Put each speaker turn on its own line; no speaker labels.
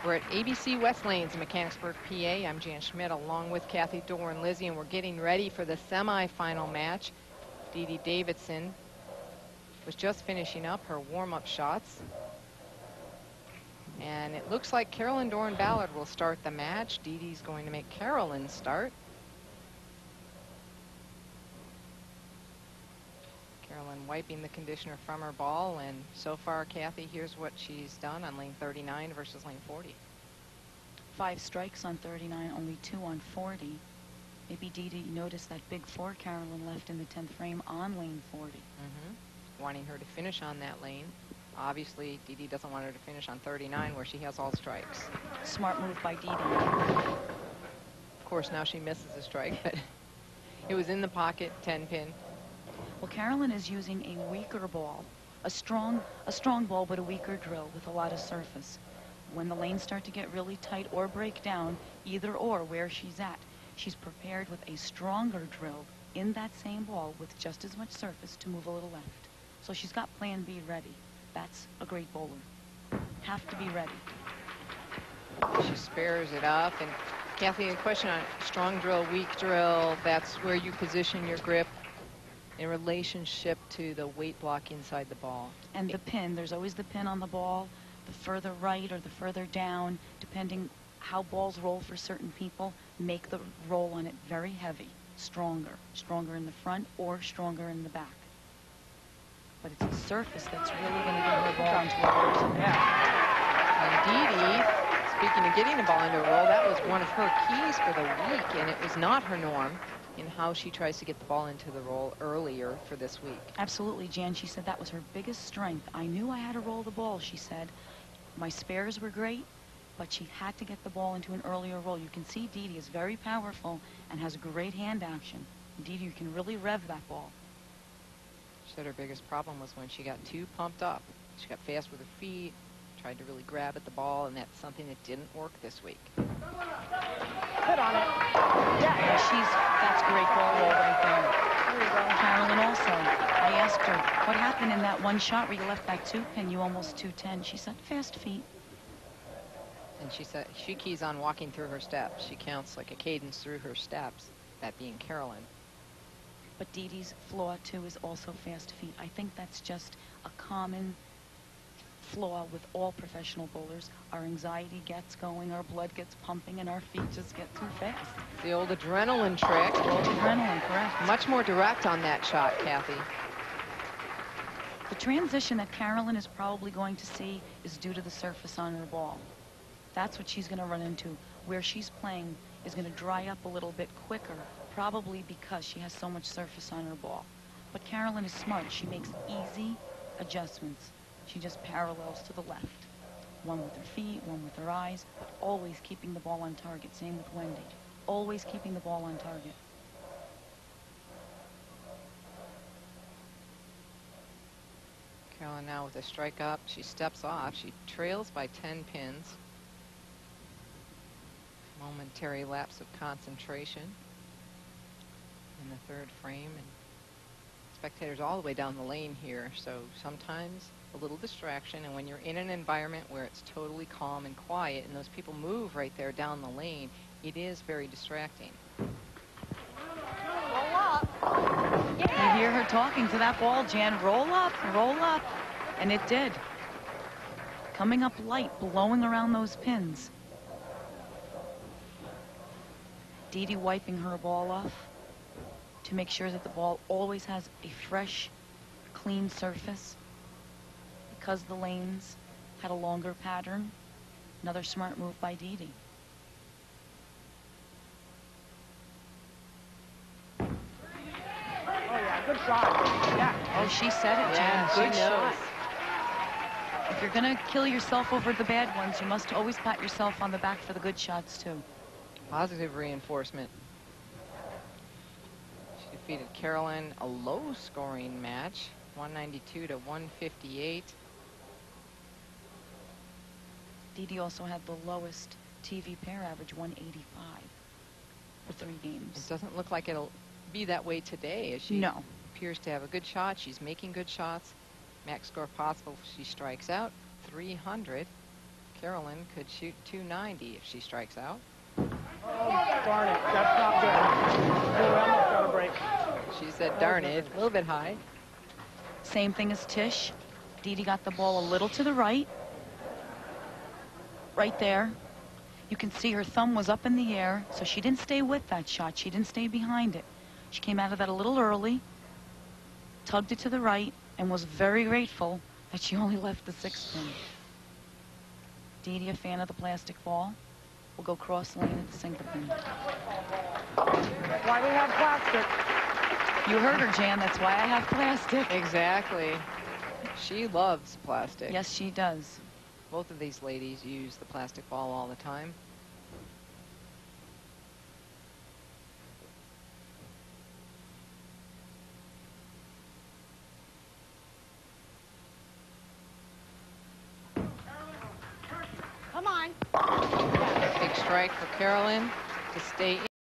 We're at ABC West Lanes in Mechanicsburg, PA. I'm Jan Schmidt along with Kathy Dorin-Lizzie, and we're getting ready for the semifinal match. Dede Davidson was just finishing up her warm-up shots. And it looks like Carolyn Dorin-Ballard will start the match. Dede's going to make Carolyn start. Carolyn wiping the conditioner from her ball, and so far, Kathy, here's what she's done on lane 39 versus lane 40.
5 strikes on 39, only 2 on 40. Maybe Dede noticed that big 4 Carolyn left in the 10th frame on lane 40.
Wanting her to finish on that lane. Obviously, Dede doesn't want her to finish on 39 where she has all strikes.
Smart move by Dede.
Of course, now she misses a strike, but it was in the pocket, 10-pin.
Well, Carolyn is using a weaker ball, a strong ball, but a weaker drill with a lot of surface. When the lanes start to get really tight or break down, either or where she's at, she's prepared with a stronger drill in that same ball with just as much surface to move a little left. So she's got plan B ready. That's a great bowler. Have to be ready.
She spares it up. And Kathy, a question on strong drill, weak drill, that's where you position your grip in relationship to the weight block inside the ball.
And the pin, there's always the pin on the ball, the further right or the further down, depending how balls roll for certain people, make the roll on it very heavy, stronger in the front or stronger in the back. But it's the surface that's really going to get her ball into a roll.
And Dede, speaking of getting the ball into a roll, that was one of her keys for the week, and it was not her norm in how she tries to get the ball into the roll earlier for this week.
Absolutely, Jan. She said that was her biggest strength. I knew I had to roll the ball, she said. My spares were great, but she had to get the ball into an earlier roll. You can see Dede is very powerful and has great hand action. Dede, you can really rev that ball.
She said her biggest problem was when she got too pumped up. She got fast with her feet, tried to really grab at the ball, and that's something that didn't work this week.
Put on it. Yeah, that's great ball roll right there. There you go. Carolyn also, I asked her, what happened in that one shot where you left that 2-pin, you almost 210? She said, fast feet.
And she said she keys on walking through her steps. She counts like a cadence through her steps, that being Carolyn.
But Dede's flaw, too, is also fast feet. I think that's just a common flaw with all professional bowlers. Our anxiety gets going, our blood gets pumping, and our feet just get too fast.
The old adrenaline trick.
The old adrenaline, correct.
Much more direct on that shot, Kathy.
The transition that Carolyn is probably going to see is due to the surface on her ball. That's what she's going to run into. Where she's playing is going to dry up a little bit quicker, probably because she has so much surface on her ball. But Carolyn is smart. She makes easy adjustments. She just parallels to the left. One with her feet, one with her eyes, but always keeping the ball on target. Same with Wendy. Always keeping the ball on target.
Carolyn now with a strike up. She steps off. She trails by 10 pins. Momentary lapse of concentration in the 3rd frame. And spectators all the way down the lane here, so sometimes a little distraction, and when you're in an environment where it's totally calm and quiet and those people move right there down the lane, it is very distracting.
Roll up. Yeah. You hear her talking to that ball, Jan. Roll up, and it did. Coming up light, blowing around those pins. Dede wiping her ball off to make sure that the ball always has a fresh, clean surface. Because the lanes had a longer pattern. Another smart move by Dede.
Oh yeah, good shot. Yeah.
Oh, she said it, Jan.
Yeah,
Good
she
shot.
knows.
If you're gonna kill yourself over the bad ones, you must always pat yourself on the back for the good shots too.
Positive reinforcement. She defeated Carolyn, a low-scoring match, 192 to 158.
Dede also had the lowest TV pair average, 185 for 3 games.
It doesn't look like it'll be that way today, as she appears to have a good shot. She's making good shots. Max score possible. She strikes out 300. Carolyn could shoot 290 if she strikes out.
Oh, darn it. That's not good. Oh, I almost got a break.
She said, darn it, a little bit high.
Same thing as Tish. Dede got the ball a little to the right. Right there. You can see her thumb was up in the air, so she didn't stay with that shot. She didn't stay behind it. She came out of that a little early, tugged it to the right, and was very grateful that she only left the 6th pin. Dede, a fan of the plastic ball, will go cross lane at the single pin.
That's why we have plastic.
You heard her, Jan. That's why I have plastic.
Exactly. She loves plastic.
Yes, she does.
Both of these ladies use the plastic ball all the time.
Come on.
Big strike for Carolyn to stay